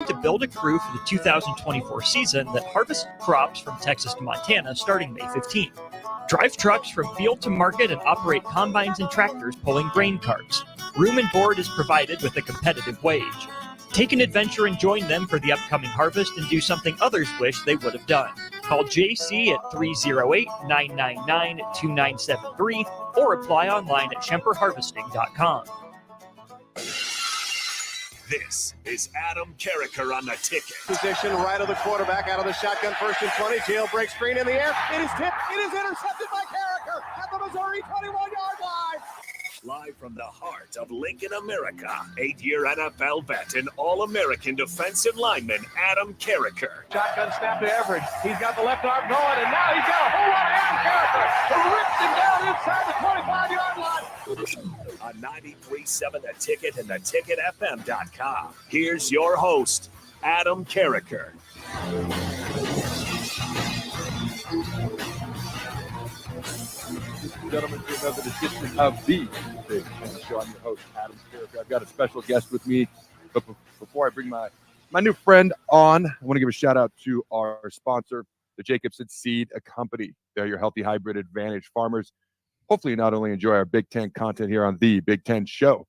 to build a crew for the 2024 season that harvests crops from Texas to Montana starting May 15th. Drive trucks from field to market and operate combines and tractors pulling grain carts. Room and board is provided with a competitive wage. Take an adventure and join them for the upcoming harvest and do something others wish they would have done. Call JC at 308-999-2973 or apply online at schemperharvesting.com. This is Adam Carricker on the ticket. Position right of the quarterback, out of the shotgun, 1st and 20. Jailbreak screen in the air. It is tipped. It is intercepted by Carricker at the Missouri 21-yard line. Live from the heart of Lincoln, America, 8-year NFL vet and All-American defensive lineman Adam Carricker. Shotgun snap to Everett. He's got the left arm going, and now he's got a whole lot of Adam Carricker who rips him down inside the 25-yard line. On 93.7 The Ticket and theticketfm.com. Here's your host, Adam Carricker. Gentlemen, to another edition of the Big Ten Show. I'm your host, Adam Carricker. I've got a special guest with me, but before I bring my new friend on, I want to give a shout out to our sponsor, the Jacobson Seed Company. They're your healthy hybrid advantage farmers. Hopefully, you not only enjoy our Big Ten content here on the Big Ten Show,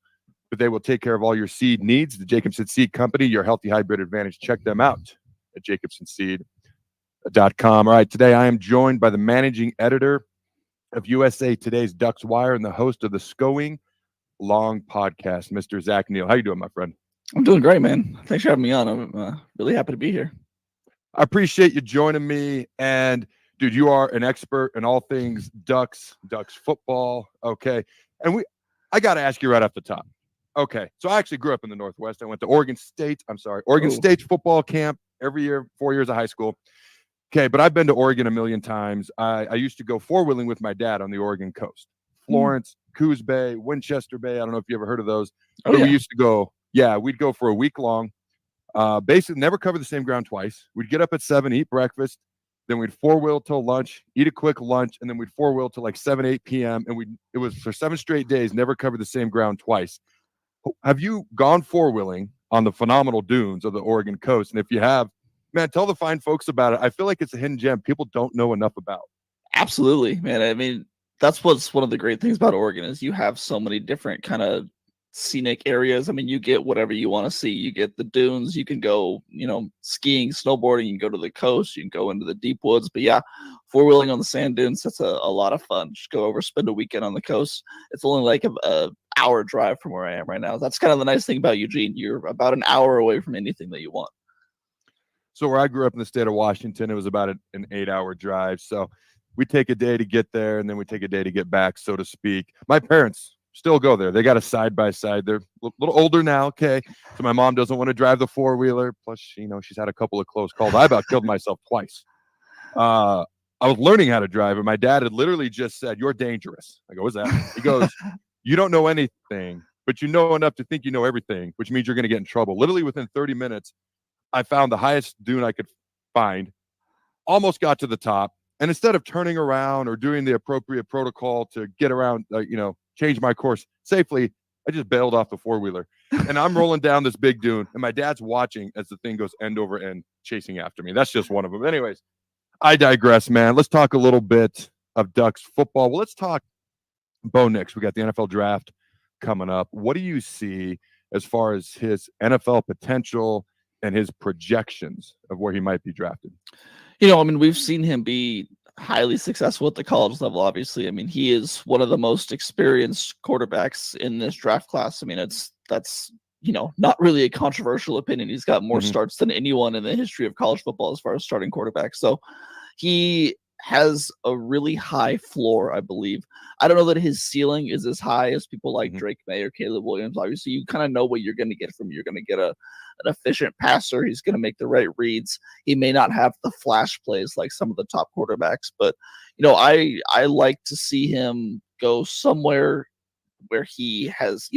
but they will take care of all your seed needs. The Jacobson Seed Company, your healthy hybrid advantage. Check them out at jacobsonseed.com. All right, today I am joined by the managing editor of USA Today's Ducks Wire and the host of the Sco-ing Long podcast, Mr. Zach Neel. How you doing, my friend? I'm doing great, man. Thanks for having me on. I'm really happy to be here. I appreciate you joining me. And, dude, you are an expert in all things Ducks football. Okay. And I got to ask you right off the top. Okay. So I actually grew up in the Northwest. I went to Oregon State's football camp every year, 4 years of high school. Okay, but I've been to Oregon a million times. I used to go four-wheeling with my dad on the Oregon coast. Florence, Coos Bay, Winchester Bay. I don't know if you ever heard of those. Oh, yeah. We used to go, we'd go for a week long. Basically, never cover the same ground twice. We'd get up at 7, eat breakfast. Then we'd four-wheel till lunch, eat a quick lunch, and then we'd four-wheel till like 7, 8 p.m. And it was for 7 straight days, never covered the same ground twice. Have you gone four-wheeling on the phenomenal dunes of the Oregon coast? And if you have, man, tell the fine folks about it. I feel like it's a hidden gem people don't know enough about. Absolutely, man. I mean, that's what's one of the great things about Oregon is you have so many different kind of scenic areas. I mean, you get whatever you want to see. You get the dunes. You can go, skiing, snowboarding. You can go to the coast. You can go into the deep woods. But yeah, four-wheeling on the sand dunes, that's a lot of fun. Just go over, spend a weekend on the coast. It's only like a hour drive from where I am right now. That's kind of the nice thing about Eugene. You're about an hour away from anything that you want. So where I grew up in the state of Washington, it was about an 8-hour drive. So we take a day to get there, and then we take a day to get back, so to speak. My parents still go there. They got a side-by-side. They're a little older now, okay? So my mom doesn't want to drive the four-wheeler. Plus, she's had a couple of close calls. I about killed myself twice. I was learning how to drive, and my dad had literally just said, "You're dangerous." I go, "What's that?" He goes, "You don't know anything, but you know enough to think you know everything, which means you're going to get in trouble." Literally within 30 minutes, I found the highest dune I could find, almost got to the top, and instead of turning around or doing the appropriate protocol to get around, change my course safely, I just bailed off the four-wheeler. And I'm rolling down this big dune, and my dad's watching as the thing goes end over end, chasing after me. That's just one of them. Anyways, I digress, man. Let's talk a little bit of Ducks football. Well, let's talk Bo Nix. We got the NFL draft coming up. What do you see as far as his NFL potential and his projections of where he might be drafted? We've seen him be highly successful at the college level, obviously. I mean, he is one of the most experienced quarterbacks in this draft class. I mean, that's not really a controversial opinion. He's got more starts than anyone in the history of college football as far as starting quarterbacks. So he has a really high floor, I believe. I don't know that his ceiling is as high as people like Drake May or Caleb Williams. Obviously, you kind of know what you're going to get from him. You're going to get an efficient passer. He's going to make the right reads. He may not have the flash plays like some of the top quarterbacks, but I like to see him go somewhere where he has,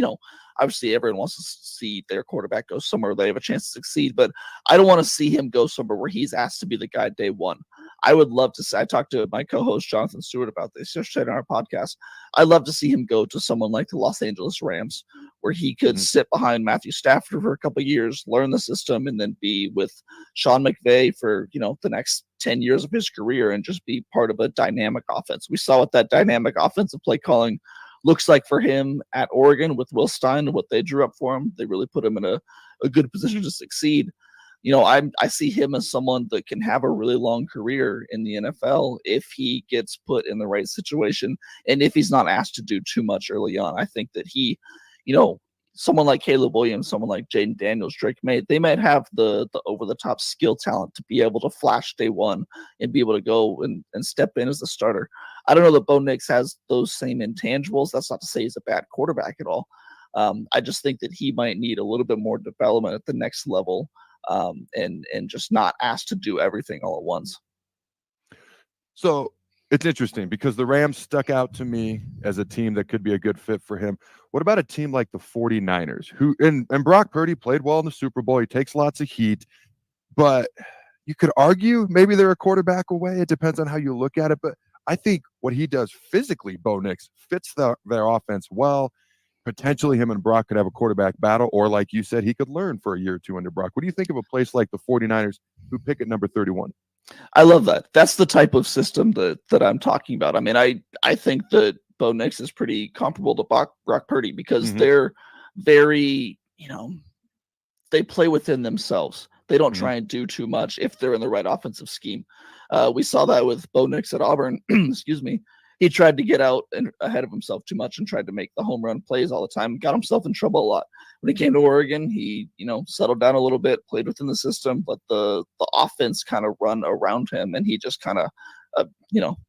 obviously everyone wants to see their quarterback go somewhere where they have a chance to succeed, but I don't want to see him go somewhere where he's asked to be the guy day one. I would love to see, I talked to my co-host Jonathan Stewart about this yesterday on our podcast. I'd love to see him go to someone like the Los Angeles Rams, where he could sit behind Matthew Stafford for a couple of years, learn the system, and then be with Sean McVay for, the next 10 years of his career and just be part of a dynamic offense. We saw what that dynamic offensive play calling looks like for him at Oregon with Will Stein and what they drew up for him. They really put him in a good position to succeed. I see him as someone that can have a really long career in the NFL if he gets put in the right situation and if he's not asked to do too much early on. I think that he, someone like Caleb Williams, someone like Jaden Daniels, Drake May, they might have the over-the-top skill talent to be able to flash day one and be able to go and step in as the starter. I don't know that Bo Nix has those same intangibles. That's not to say he's a bad quarterback at all. I just think that he might need a little bit more development at the next level. And just not asked to do everything all at once. So it's interesting because the Rams stuck out to me as a team that could be a good fit for him. What about a team like the 49ers, who and Brock Purdy played well in the Super Bowl. He takes lots of heat, but you could argue maybe they're a quarterback away. It depends on how you look at it. But I think what he does physically, Bo Nix, fits their offense well. Potentially him and Brock could have a quarterback battle, or like you said, he could learn for a year or two under Brock. What do you think of a place like the 49ers who pick at number 31? I love that. That's the type of system that I'm talking about. I mean, I think that Bo Nix is pretty comparable to Brock Purdy because they're very, they play within themselves. They don't try and do too much if they're in the right offensive scheme. We saw that with Bo Nix at Auburn. Excuse me. He tried to get out and ahead of himself too much and tried to make the home run plays all the time. Got himself in trouble a lot. When he came to Oregon, he, settled down a little bit, played within the system, let the offense kind of run around him, and he just kind of,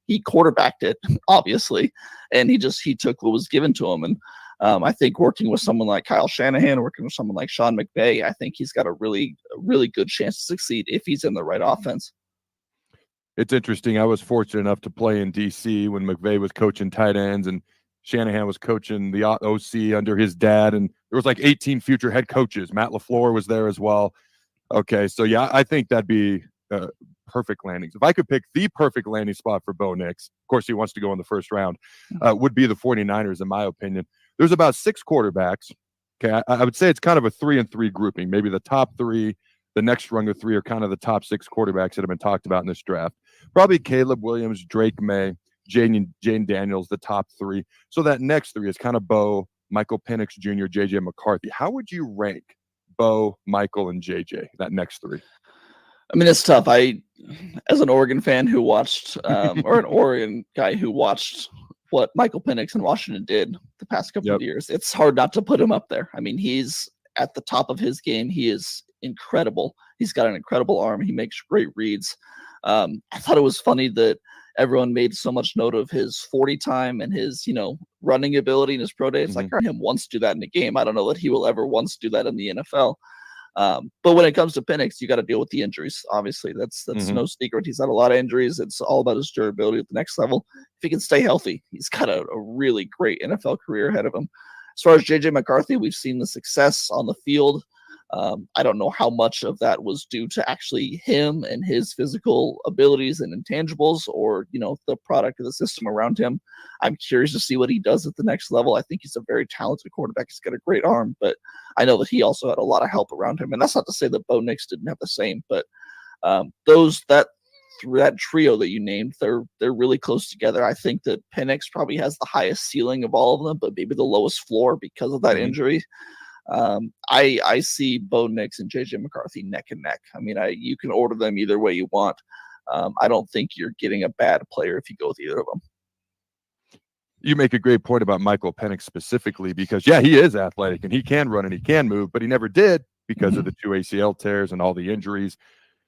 he quarterbacked it, obviously, and he took what was given to him. And I think working with someone like Kyle Shanahan, working with someone like Sean McVay, I think he's got a really good chance to succeed if he's in the right offense. It's interesting. I was fortunate enough to play in D.C. when McVay was coaching tight ends and Shanahan was coaching the OC under his dad. And there was like 18 future head coaches. Matt LaFleur was there as well. Okay, so yeah, I think that'd be perfect landings. If I could pick the perfect landing spot for Bo Nix, of course he wants to go in the first round, would be the 49ers in my opinion. There's about 6 quarterbacks. Okay, I would say it's kind of a 3-and-3 grouping. Maybe the top 3, the next rung of 3 are kind of the top 6 quarterbacks that have been talked about in this draft. Probably Caleb Williams, Drake May, Jaden Daniels, the top 3. So that next 3 is kind of Bo, Michael Penix Jr., J.J. McCarthy. How would you rank Bo, Michael, and J.J., that next 3? I mean, it's tough. As an Oregon fan who watched, or an Oregon guy who watched what Michael Penix in Washington did the past couple of years, it's hard not to put him up there. I mean, he's at the top of his game. He is incredible. He's got an incredible arm. He makes great reads. I thought it was funny that everyone made so much note of his 40 time and his, running ability in his pro day. It's like, I heard him once do that in a game. I don't know that he will ever once do that in the NFL. But when it comes to Penix, you got to deal with the injuries. Obviously, that's no secret. He's had a lot of injuries. It's all about his durability at the next level. If he can stay healthy, he's got a really great NFL career ahead of him. As far as J.J. McCarthy, we've seen the success on the field. I don't know how much of that was due to actually him and his physical abilities and intangibles or, the product of the system around him. I'm curious to see what he does at the next level. I think he's a very talented quarterback. He's got a great arm, but I know that he also had a lot of help around him. And that's not to say that Bo Nix didn't have the same, but that trio that you named, they're really close together. I think that Penix probably has the highest ceiling of all of them, but maybe the lowest floor because of that injury. I see Bo Nix and J.J. McCarthy neck and neck. I mean, you can order them either way you want. I don't think you're getting a bad player if you go with either of them. You make a great point about Michael Penix specifically because, he is athletic and he can run and he can move, but he never did because of the 2 ACL tears and all the injuries.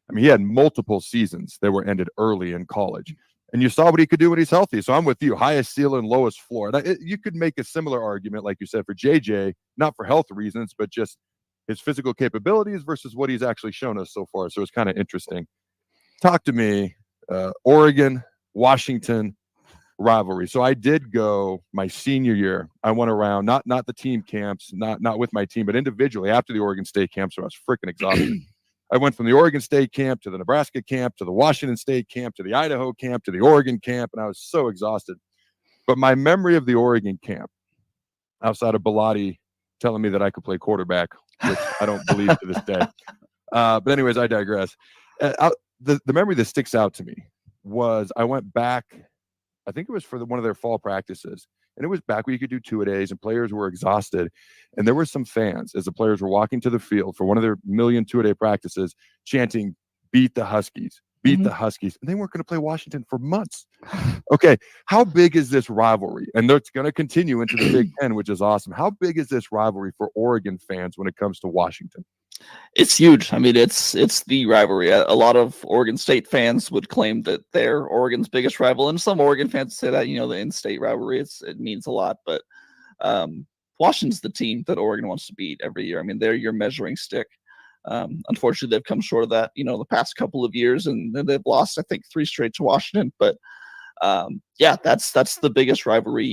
I mean, he had multiple seasons that were ended early in college. And you saw what he could do when he's healthy. So I'm with you. Highest ceiling, lowest floor. You could make a similar argument, like you said, for JJ, not for health reasons, but just his physical capabilities versus what he's actually shown us so far. So it's kind of interesting. Talk to me, Oregon, Washington rivalry. So I did go my senior year. I went around, not the team camps, not with my team, but individually after the Oregon State camp. So I was freaking exhausted. I went from the Oregon State camp to the Nebraska camp to the Washington State camp to the Idaho camp to the Oregon camp, and I was so exhausted. But my memory of the Oregon camp, outside of Bilotti telling me that I could play quarterback, which I don't believe to this day. But anyways, I digress. The memory that sticks out to me was I went back, I think it was for one of their fall practices, and it was back where you could do two-a-days and players were exhausted. And there were some fans as the players were walking to the field for one of their million two-a-day practices chanting, "Beat the Huskies, beat the Huskies." And they weren't going to play Washington for months. Okay, how big is this rivalry? And it's going to continue into the Big Ten, which is awesome. How big is this rivalry for Oregon fans when it comes to Washington? It's huge. I mean, it's the rivalry. A lot of Oregon State fans would claim that they're Oregon's biggest rival, and some Oregon fans say that, the in-state rivalry, it means a lot. But Washington's the team that Oregon wants to beat every year. I mean, they're your measuring stick. Unfortunately, they've come short of that, the past couple of years, and they've lost, I think, 3 straight to Washington. But that's the biggest rivalry.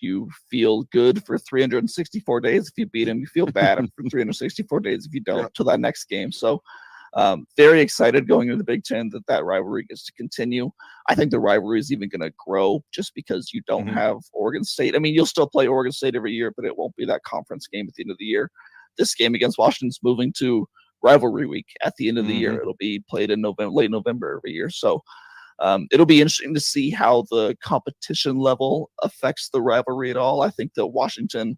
You feel good for 364 days if you beat them. You feel bad for 364 days if you don't till that next game. So very excited going into the Big Ten that rivalry gets to continue. I think the rivalry is even going to grow just because you don't have Oregon State. I mean, you'll still play Oregon State every year, but it won't be that conference game at the end of the year. This game against Washington's moving to rivalry week at the end of the year. It'll be played in late November every year. So it'll be interesting to see how the competition level affects the rivalry at all. I think that Washington,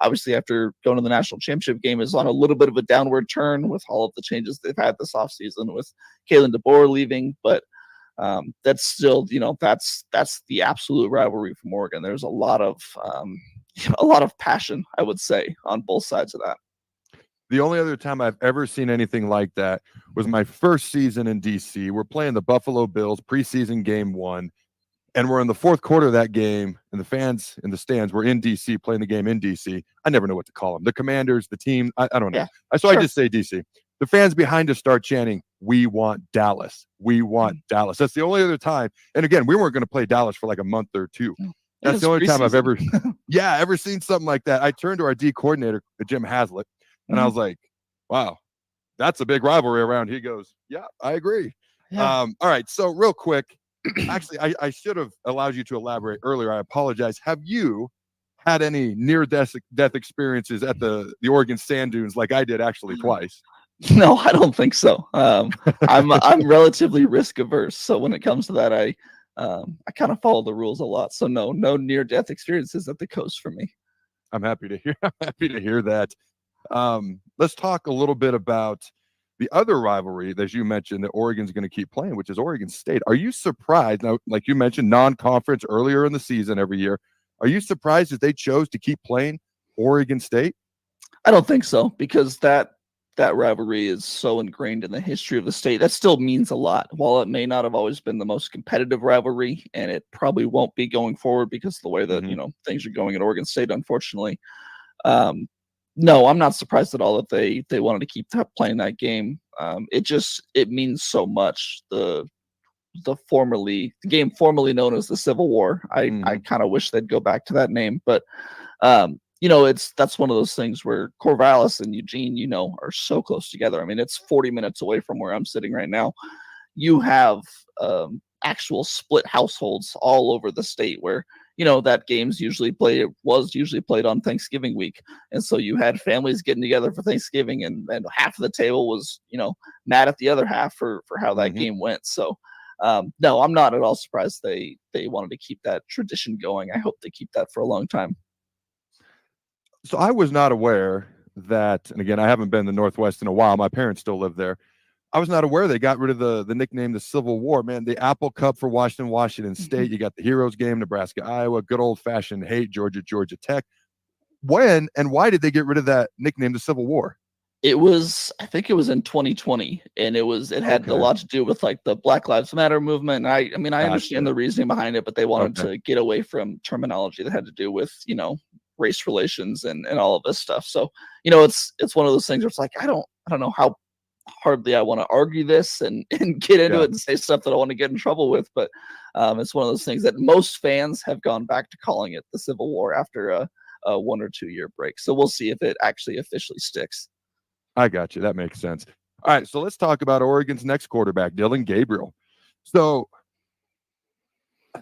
obviously, after going to the national championship game, is on a little bit of a downward turn with all of the changes they've had this offseason with Kalen DeBoer leaving. But that's still, that's the absolute rivalry from Oregon. There's a lot of passion, I would say, on both sides of that. The only other time I've ever seen anything like that was my first season in DC. We're playing the Buffalo Bills preseason game 1, and we're in the fourth quarter of that game, and the fans in the stands were in DC playing the game in DC. I never know what to call them. The Commanders, the team, I don't know. Yeah, I just say DC. The fans behind us start chanting, "We want Dallas. We want Dallas." That's the only other time. And again, we weren't going to play Dallas for like a month or two. That's the only time I've ever seen something like that. I turned to our D coordinator, Jim Haslett, and I was like, "Wow, that's a big rivalry around." He goes, "Yeah, I agree." Yeah. All right. So real quick, actually, I should have allowed you to elaborate earlier. I apologize. Have you had any near-death experiences at the Oregon sand dunes like I did actually twice? No, I don't think so. I'm relatively risk averse. So when it comes to that, I kind of follow the rules a lot. So no near-death experiences at the coast for me. I'm happy to hear that. Let's talk a little bit about the other rivalry that you mentioned that Oregon's going to keep playing, which is Oregon State. Are you surprised? Now, like you mentioned, non-conference earlier in the season every year. Are you surprised that they chose to keep playing Oregon State? I don't think so, because that rivalry is so ingrained in the history of the state. That still means a lot. While it may not have always been the most competitive rivalry, and it probably won't be going forward because of the way that things are going at Oregon State, unfortunately. No, I'm not surprised at all that they wanted to keep playing that game. It means so much. The game formerly known as the Civil War. I kind of wish they'd go back to that name, but that's one of those things where Corvallis and Eugene, are so close together. I mean, it's 40 minutes away from where I'm sitting right now. You have actual split households all over the state where that was usually played on Thanksgiving week. And so you had families getting together for Thanksgiving, and half of the table was, mad at the other half for how that game went. So no, I'm not at all surprised they wanted to keep that tradition going. I hope they keep that for a long time. So I was not aware that, and again, I haven't been in the Northwest in a while. My parents still live there. I was not aware they got rid of the nickname, the Civil War, man. The Apple Cup for Washington State. You got the Heroes game, Nebraska, Iowa, good old-fashioned hate, Georgia Tech. When and why did they get rid of that nickname, the Civil War? I think it was in 2020, and it had a lot to do with like the Black Lives Matter movement. And I understand the reasoning behind it, but they wanted to get away from terminology that had to do with, race relations and all of this stuff. So, it's one of those things where it's like, I don't know how hardly I want to argue this and get into it and say stuff that I want to get in trouble with. But it's one of those things that most fans have gone back to calling it the Civil War after a 1 or 2 year break. So we'll see if it actually officially sticks. I got you. That makes sense. All right. So let's talk about Oregon's next quarterback, Dillon Gabriel. So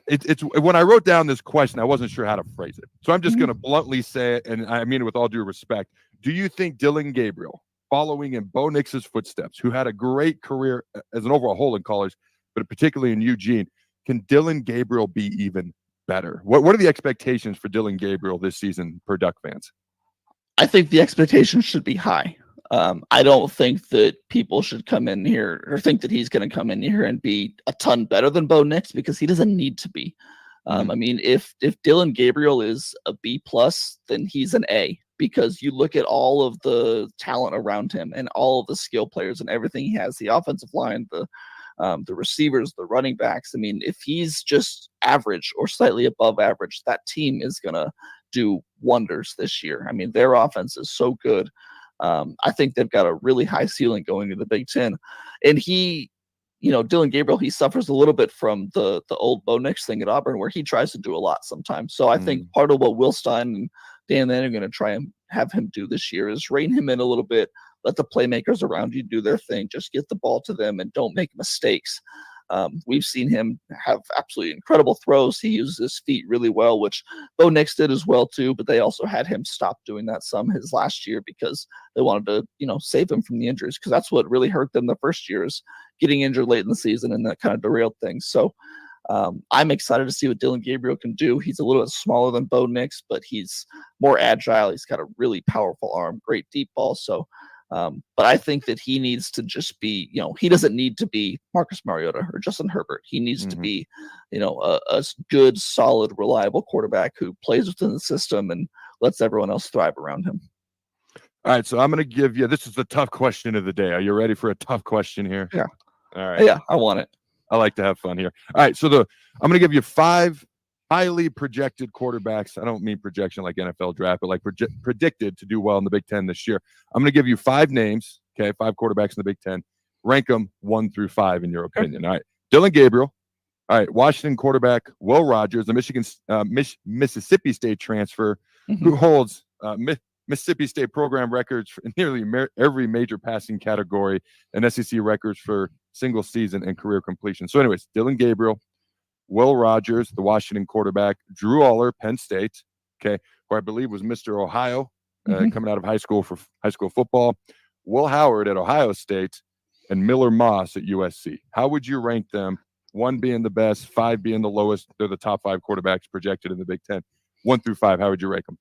it's when I wrote down this question, I wasn't sure how to phrase it. So I'm just Mhm. going to bluntly say it, and I mean it with all due respect. Do you think Dylan Gabriel, following in Bo Nix's footsteps, who had a great career as an overall whole in college, but particularly in Eugene, can Dylan Gabriel be even better? What are the expectations for Dylan Gabriel this season per Duck fans? I think the expectations should be high. I don't think that people should come in here or think that he's going to come in here and be a ton better than Bo Nix, because he doesn't need to be. I mean, if Dylan Gabriel is a B plus, then he's an A, because you look at all of the talent around him and all of the skill players and everything he has, the offensive line, the receivers, the running backs. I mean, if he's just average or slightly above average, that team is going to do wonders this year. I mean, their offense is so good. I think they've got a really high ceiling going to the Big Ten. And Dylan Gabriel, he suffers a little bit from the old Bo Nix thing at Auburn, where he tries to do a lot sometimes. So I think part of what Will Stein and Dan Lanning are going to try and have him do this year is rein him in a little bit, let the playmakers around you do their thing, just get the ball to them and don't make mistakes. We've seen him have absolutely incredible throws. He uses his feet really well, which Bo Nix did as well too, but they also had him stop doing that some his last year because they wanted to, save him from the injuries, because that's what really hurt them the first year, is getting injured late in the season, and that kind of derailed things. So I'm excited to see what Dylan Gabriel can do. He's a little bit smaller than Bo Nix, but he's more agile. He's got a really powerful arm, great deep ball. So but I think that he needs to just be, he doesn't need to be Marcus Mariota or Justin Herbert. He needs to be, a good, solid, reliable quarterback who plays within the system and lets everyone else thrive around him. All right, so I'm going to give you, this is the tough question of the day. Are you ready for a tough question here? Yeah. All right. Yeah, I want it. I like to have fun here. All right, so I'm going to give you 5 highly projected quarterbacks. I don't mean projection like NFL draft, but like predicted to do well in the Big Ten this year. I'm going to give you 5 names, okay, 5 quarterbacks in the Big Ten. Rank them 1 through 5 in your opinion. All right, Dylan Gabriel. All right, Washington quarterback Will Rogers, the Mississippi State transfer, who holds Mississippi State program records in nearly every major passing category and SEC records for single season and career completion. So anyways, Dylan Gabriel, Will Rogers, the Washington quarterback, Drew Aller, Penn State, okay, who I believe was Mr. Ohio coming out of high school for high school football, Will Howard at Ohio State, and Miller Moss at USC. How would you rank them? 1 being the best, 5 being the lowest. They're the top 5 quarterbacks projected in the Big Ten. 1 through 5, how would you rank them?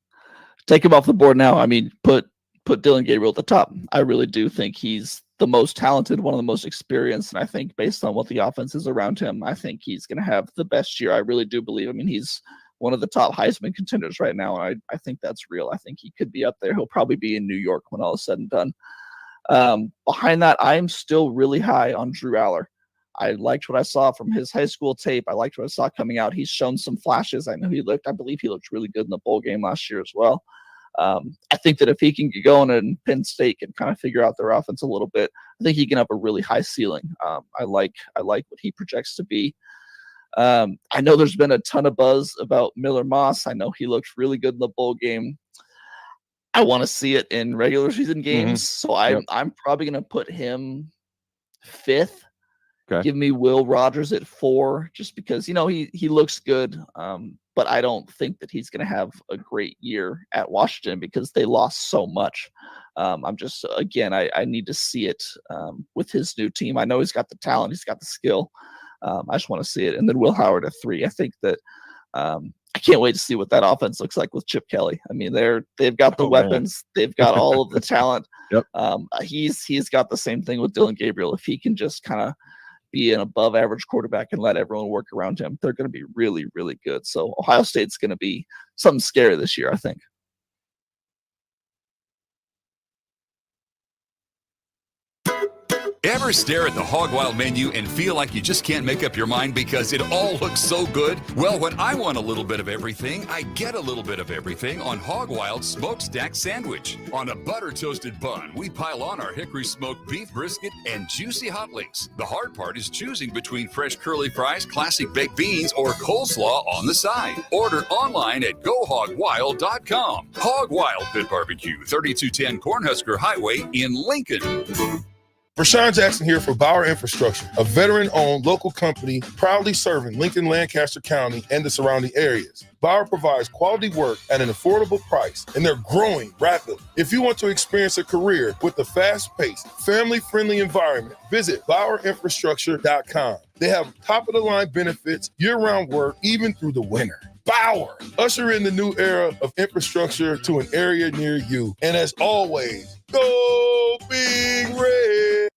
Take him off the board now. I mean, put Dylan Gabriel at the top. I really do think he's the most talented, one of the most experienced, and I think based on what the offense is around him, I think he's going to have the best year. I really do believe. I mean, he's one of the top Heisman contenders right now, and I think that's real. I think he could be up there. He'll probably be in New York when all is said and done. Behind that, I'm still really high on Drew Aller. I liked what I saw from his high school tape. I liked what I saw coming out. He's shown some flashes. I believe he looked really good in the bowl game last year as well. I think that if he can get going and Penn State can kind of figure out their offense a little bit, I think he can have a really high ceiling. I like what he projects to be. I know there's been a ton of buzz about Miller Moss. I know he looked really good in the bowl game. I want to see it in regular season games, so I'm probably going to put him 5th. Okay. Give me Will Rogers at 4, just because he looks good. But I don't think that he's going to have a great year at Washington because they lost so much. I'm just, again, I need to see it with his new team. I know he's got the talent, he's got the skill. I just want to see it. And then Will Howard at 3. I think that I can't wait to see what that offense looks like with Chip Kelly. I mean, they've got the weapons, they've got all of the talent. Yep. He's got the same thing with Dylan Gabriel. If he can just kind of be an above average quarterback and let everyone work around him, they're going to be really, really good. So Ohio State's going to be something scary this year, I think. Ever stare at the Hog Wild menu and feel like you just can't make up your mind because it all looks so good? Well, when I want a little bit of everything, I get a little bit of everything on Hog Wild's Smokestack Sandwich. On a butter-toasted bun, we pile on our hickory smoked beef brisket and juicy hot links. The hard part is choosing between fresh curly fries, classic baked beans, or coleslaw on the side. Order online at GoHogWild.com. Hog Wild Pit Barbecue, 3210 Cornhusker Highway in Lincoln. Rashawn Jackson here for Bauer Infrastructure, a veteran-owned local company proudly serving Lincoln, Lancaster County, and the surrounding areas. Bauer provides quality work at an affordable price, and they're growing rapidly. If you want to experience a career with a fast-paced, family-friendly environment, visit BauerInfrastructure.com. They have top-of-the-line benefits, year-round work, even through the winter. Bauer, usher in the new era of infrastructure to an area near you. And as always, go Big Red!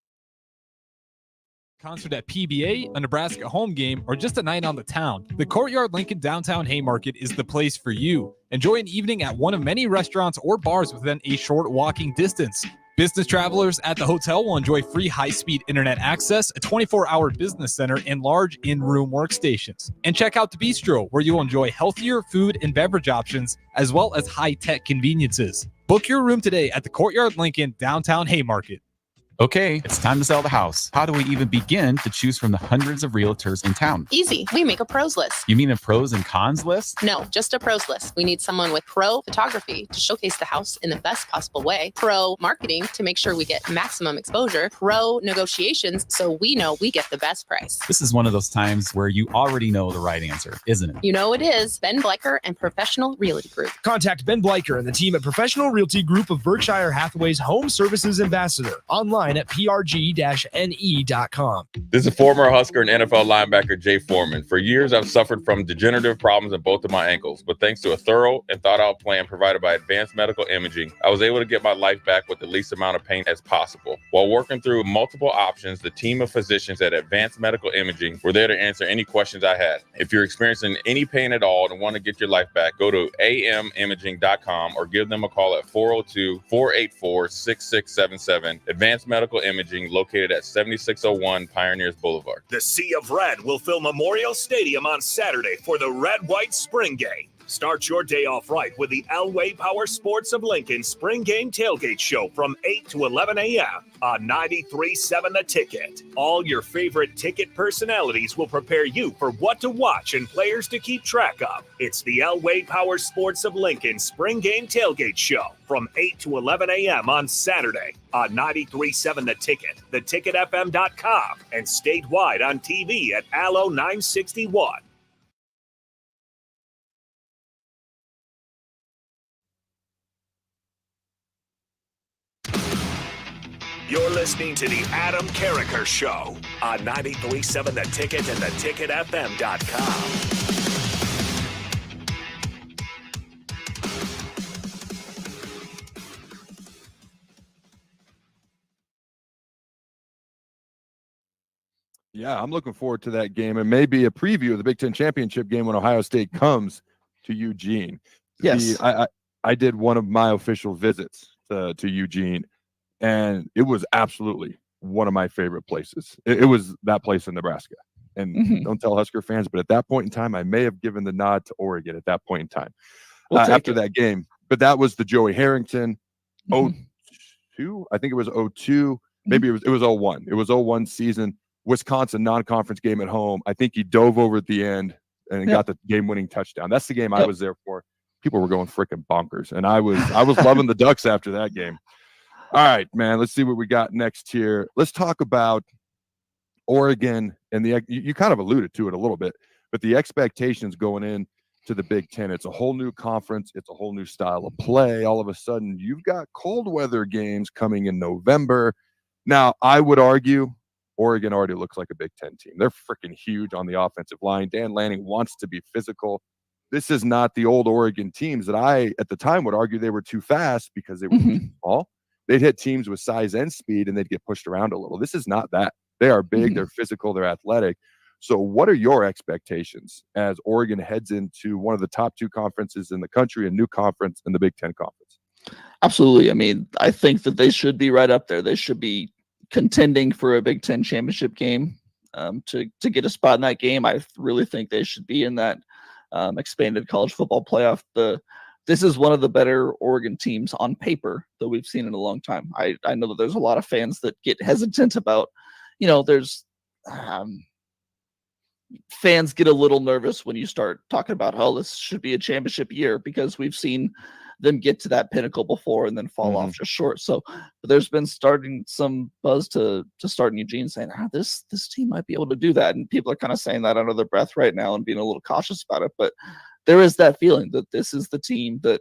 Concert at PBA, a Nebraska home game, or just a night on the town, the Courtyard Lincoln Downtown Haymarket is the place for you. Enjoy an evening at one of many restaurants or bars within a short walking distance. Business travelers at the hotel will enjoy free high-speed internet access, a 24-hour business center, and large in-room workstations. And check out the Bistro, where you'll enjoy healthier food and beverage options, as well as high-tech conveniences. Book your room today at the Courtyard Lincoln Downtown Haymarket. Okay, it's time to sell the house. How do we even begin to choose from the hundreds of realtors in town? Easy. We make a pros list. You mean a pros and cons list? No, just a pros list. We need someone with pro photography to showcase the house in the best possible way, pro marketing to make sure we get maximum exposure, pro negotiations so we know we get the best price. This is one of those times where you already know the right answer, isn't it? You know it is. Ben Bleicher and Professional Realty Group. Contact Ben Bleicher and the team at Professional Realty Group of Berkshire Hathaway's Home Services Ambassador. Online at prg-ne.com. This is former Husker and NFL linebacker Jay Foreman. For years, I've suffered from degenerative problems in both of my ankles, but thanks to a thorough and thought-out plan provided by Advanced Medical Imaging, I was able to get my life back with the least amount of pain as possible. While working through multiple options, the team of physicians at Advanced Medical Imaging were there to answer any questions I had. If you're experiencing any pain at all and want to get your life back, go to amimaging.com or give them a call at 402-484-6677. Advanced Medical Imaging, located at 7601 Pioneers Boulevard. The Sea of Red will fill Memorial Stadium on Saturday for the Red-White Spring Game. Start your day off right with the Elway Power Sports of Lincoln Spring Game Tailgate Show from 8 to 11 a.m. on 93.7 The Ticket. All your favorite ticket personalities will prepare you for what to watch and players to keep track of. It's the Elway Power Sports of Lincoln Spring Game Tailgate Show from 8 to 11 a.m. on Saturday on 93.7 The Ticket, theticketfm.com, and statewide on TV at Allo 961. You're listening to the Adam Carricker Show on 93.7 The Ticket and theticketfm.com. Yeah, I'm looking forward to that game, and maybe a preview of the Big Ten Championship game when Ohio State comes to Eugene. Yes. I did one of my official visits to Eugene, and it was absolutely one of my favorite places. It was that place in Nebraska. And don't tell Husker fans, but at that point in time, I may have given the nod to Oregon at that point in time after that game. But that was the Joey Harrington 02. I think it was 02. Maybe it was 01. It was 01 season. Wisconsin non-conference game at home. I think he dove over at the end and got the game-winning touchdown. That's the game I was there for. People were going freaking bonkers, and I was loving the Ducks after that game. All right, man, let's see what we got next here. Let's talk about Oregon and you kind of alluded to it a little bit, but the expectations going in to the Big Ten. It's a whole new conference. It's a whole new style of play. All of a sudden, you've got cold weather games coming in November. Now, I would argue Oregon already looks like a Big Ten team. They're freaking huge on the offensive line. Dan Lanning wants to be physical. This is not the old Oregon teams that I, at the time, would argue they were too fast because they were too small. They'd hit teams with size and speed, and they'd get pushed around a little. This is not that. They are big, they're physical, they're athletic. So what are your expectations as Oregon heads into one of the top two conferences in the country, a new conference in the Big Ten Conference? Absolutely. I mean, I think that they should be right up there. They should be contending for a Big Ten championship game to get a spot in that game. I really think they should be in that expanded college football playoff. This is one of the better Oregon teams on paper that we've seen in a long time. I know that there's a lot of fans that get hesitant about, there's fans get a little nervous when you start talking about, this should be a championship year, because we've seen them get to that pinnacle before and then fall off just short. So there's been starting some buzz to start in Eugene saying, this team might be able to do that. And people are kind of saying that under their breath right now and being a little cautious about it. But there is that feeling that this is the team that,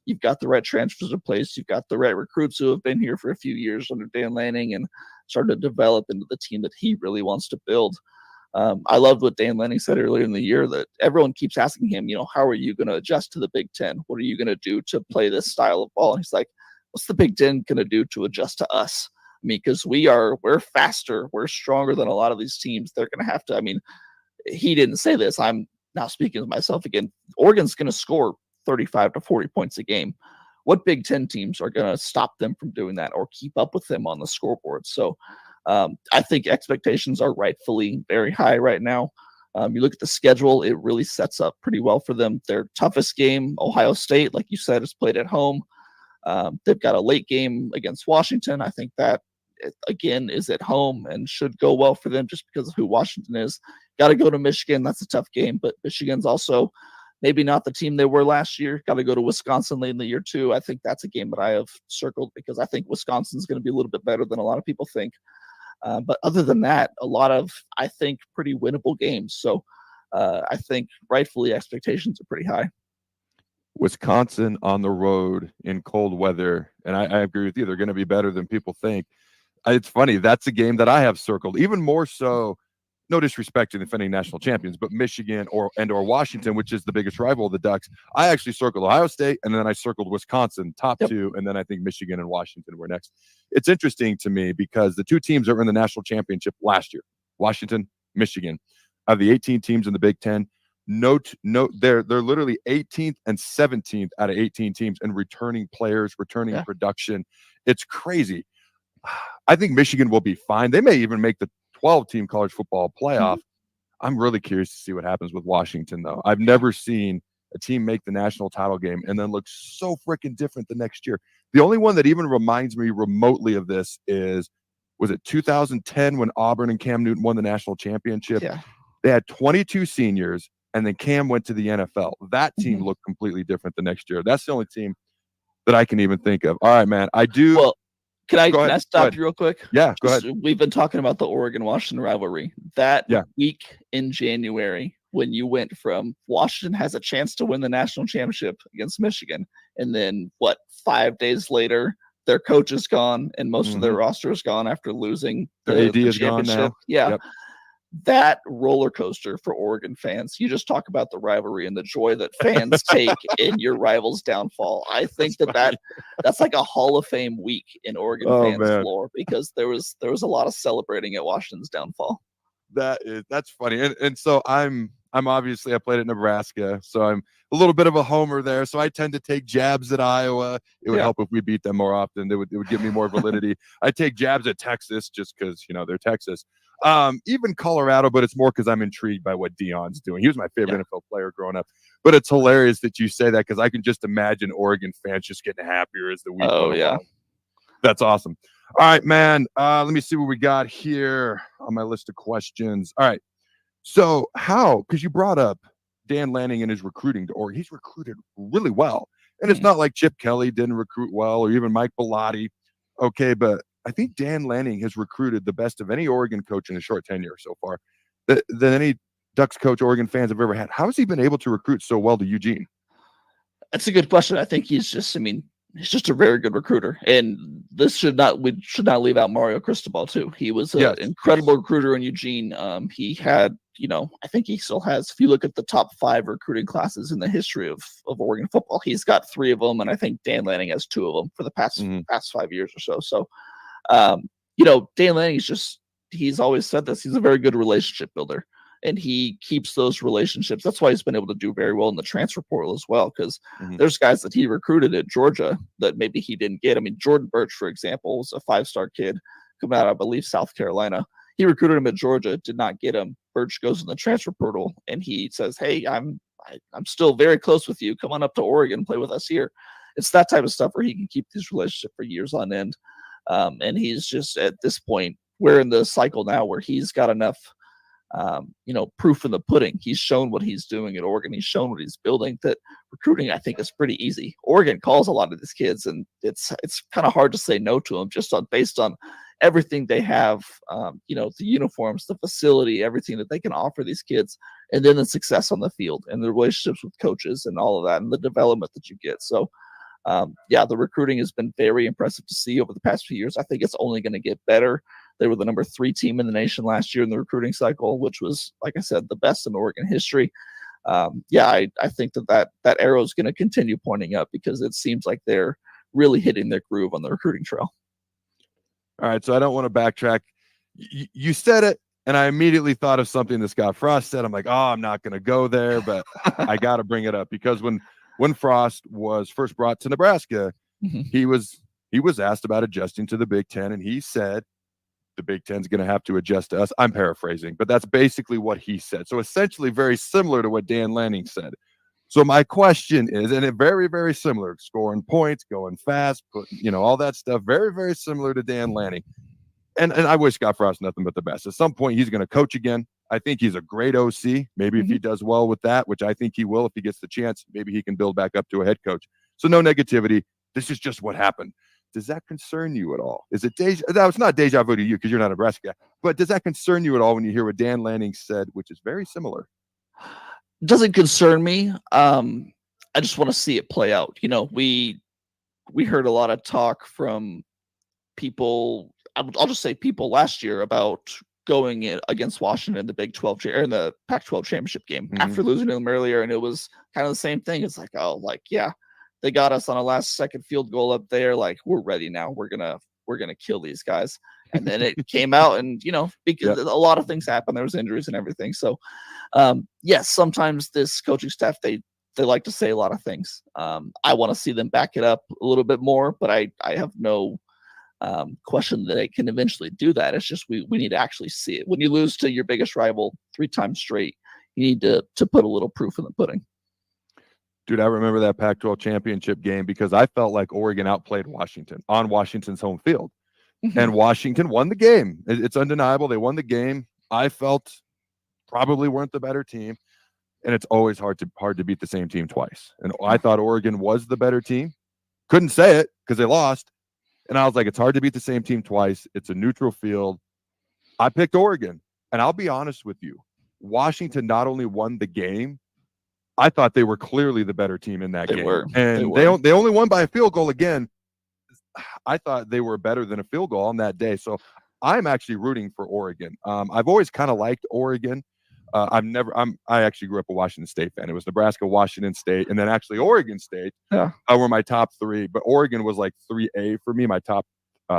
you've got the right transfers in place. You've got the right recruits who have been here for a few years under Dan Lanning and started to develop into the team that he really wants to build. I loved what Dan Lanning said earlier in the year, that everyone keeps asking him, how are you going to adjust to the Big Ten? What are you going to do to play this style of ball? And he's like, what's the Big Ten going to do to adjust to us? I mean, because we're faster, we're stronger than a lot of these teams. They're going to have to, he didn't say this. I'm now speaking to myself again. Oregon's going to score 35 to 40 points a game. What Big Ten teams are going to stop them from doing that or keep up with them on the scoreboard? So I think expectations are rightfully very high right now. You look at the schedule, it really sets up pretty well for them. Their toughest game, Ohio State, like you said, is played at home. They've got a late game against Washington. I think that, again, is at home and should go well for them just because of who Washington is. Got to go to Michigan. That's a tough game, but Michigan's also maybe not the team they were last year. Got to go to Wisconsin late in the year, too. I think that's a game that I have circled because I think Wisconsin's going to be a little bit better than a lot of people think. But other than that, a lot of, I think, pretty winnable games. So I think rightfully expectations are pretty high. Wisconsin on the road in cold weather, and I agree with you. They're going to be better than people think. It's funny. That's a game that I have circled, even more so. No disrespect to the defending national champions, but Michigan or Washington, which is the biggest rival of the Ducks. I actually circled Ohio State, and then I circled Wisconsin, top two, and then I think Michigan and Washington were next. It's interesting to me because the two teams that were in the national championship last year, Washington, Michigan, of the 18 teams in the Big Ten, they're literally 18th and 17th out of 18 teams in returning players, returning production. It's crazy. I think Michigan will be fine. They may even make the 12-team college football playoff. I'm really curious to see what happens with Washington, though. I've never seen a team make the national title game and then look so freaking different the next year. The only one that even reminds me remotely of this was it 2010 when Auburn and Cam Newton won the national championship? Yeah. They had 22 seniors, and then Cam went to the NFL. That team looked completely different the next year. That's the only team that I can even think of. All right, man. I do. Well, Can I stop you real quick? Yeah, go ahead. We've been talking about the Oregon-Washington rivalry. That week in January, when you went from Washington has a chance to win the national championship against Michigan, and then 5 days later, their coach is gone and most of their roster is gone after losing the AD the is gone championship. now. Yeah. Yep. That roller coaster for Oregon fans. You just talk about the rivalry and the joy that fans take in your rival's downfall. I think that's like a Hall of Fame week in Oregon fans' lore because there was a lot of celebrating at Washington's downfall. That's funny. And so I'm obviously, I played at Nebraska, so I'm a little bit of a homer there. So I tend to take jabs at Iowa. It would help if we beat them more often. It would give me more validity. I take jabs at Texas just because, they're Texas. Even Colorado, but it's more because I'm intrigued by what Deion's doing. He was my favorite NFL player growing up. But it's hilarious that you say that because I can just imagine Oregon fans just getting happier as the week goes on. That's awesome. All right, man. Let me see what we got here on my list of questions. All right. So because you brought up Dan Lanning and his recruiting to Oregon, he's recruited really well. And it's not like Chip Kelly didn't recruit well or even Mike Bellotti. Okay, but I think Dan Lanning has recruited the best of any Oregon coach in a short tenure so far than any Ducks coach Oregon fans have ever had. How has he been able to recruit so well to Eugene? That's a good question. I think he's just a very good recruiter. And we should not leave out Mario Cristobal too. He was an incredible recruiter in Eugene. He had, I think he still has, if you look at the top 5 recruiting classes in the history of Oregon football, he's got 3 of them. And I think Dan Lanning has 2 of them for the past 5 years or so. So, Dan Lanning he's always said this. He's a very good relationship builder. And he keeps those relationships. That's why he's been able to do very well in the transfer portal as well, because there's guys that he recruited at Georgia that maybe he didn't get. I mean, Jordan Birch, for example, was a 5-star kid coming out, I believe, South Carolina. He recruited him at Georgia, did not get him. Birch goes in the transfer portal, and he says, hey, I'm still very close with you. Come on up to Oregon, play with us here. It's that type of stuff where he can keep these relationships for years on end. And he's just, at this point, we're in the cycle now where he's got enough proof in the pudding. He's shown what he's doing at Oregon. He's shown what he's building. That recruiting, I think, is pretty easy. Oregon calls a lot of these kids, and it's kind of hard to say no to them just based on everything they have. The uniforms, the facility, everything that they can offer these kids, and then the success on the field and the relationships with coaches and all of that, and the development that you get. So, the recruiting has been very impressive to see over the past few years. I think it's only going to get better. They were the number 3 team in the nation last year in the recruiting cycle, which was, like I said, the best in Oregon history. I think that arrow is going to continue pointing up because it seems like they're really hitting their groove on the recruiting trail. All right, so I don't want to backtrack. You said it, and I immediately thought of something that Scott Frost said. I'm like, I'm not going to go there, but I got to bring it up because when Frost was first brought to Nebraska, he was asked about adjusting to the Big Ten, and he said the Big Ten's going to have to adjust to us. I'm paraphrasing, but that's basically what he said. So essentially very similar to what Dan Lanning said. So my question is, and it very, very similar, scoring points, going fast, putting, all that stuff, very, very similar to Dan Lanning. And I wish Scott Frost nothing but the best. At some point, he's going to coach again. I think he's a great OC. Maybe if he does well with that, which I think he will if he gets the chance, maybe he can build back up to a head coach. So no negativity. This is just what happened. Does that concern you at all? Is it it's not deja vu to you because you're not a Nebraska guy, but does that concern you at all when you hear what Dan Lanning said, which is very similar? Doesn't concern me. I just want to see it play out. We heard a lot of talk from people. I'll just say people last year about going in against Washington in the Big 12 or in the Pac-12 championship game after losing to them earlier, and it was kind of the same thing. It's like, they got us on a last-second field goal up there. Like, we're ready now. We're gonna kill these guys. And then it came out, and because a lot of things happened. There was injuries and everything. So, yes, sometimes this coaching staff they like to say a lot of things. I want to see them back it up a little bit more, but I have no question that they can eventually do that. It's just we need to actually see it. When you lose to your biggest rival 3 times straight, you need to put a little proof in the pudding. Dude, I remember that Pac-12 championship game because I felt like Oregon outplayed Washington on Washington's home field. And Washington won the game. It's undeniable. They won the game. I felt probably weren't the better team. And it's always hard to beat the same team twice. And I thought Oregon was the better team. Couldn't say it because they lost. And I was like, it's hard to beat the same team twice. It's a neutral field. I picked Oregon. And I'll be honest with you. Washington not only won the game, I thought they were clearly the better team in that game. And they only won by a field goal again. I thought they were better than a field goal on that day. So I'm actually rooting for Oregon. I've always kind of liked Oregon. I actually grew up a Washington State fan. It was Nebraska, Washington State, and then actually Oregon State were my top 3. But Oregon was like 3A for me, my top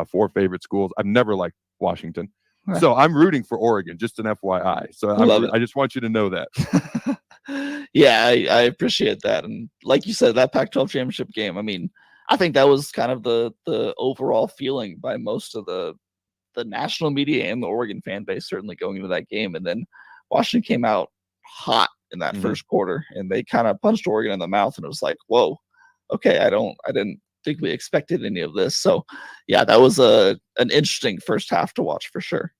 4 favorite schools. I've never liked Washington. So I'm rooting for Oregon, just an FYI. So I just want you to know that. Yeah, I appreciate that. And like you said, that Pac-12 championship game, I mean, I think that was kind of the overall feeling by most of the national media and the Oregon fan base, certainly going into that game. And then Washington came out hot in that first quarter, and they kind of punched Oregon in the mouth, and it was like, whoa, okay, I didn't think we expected any of this. So yeah, that was an interesting first half to watch for sure.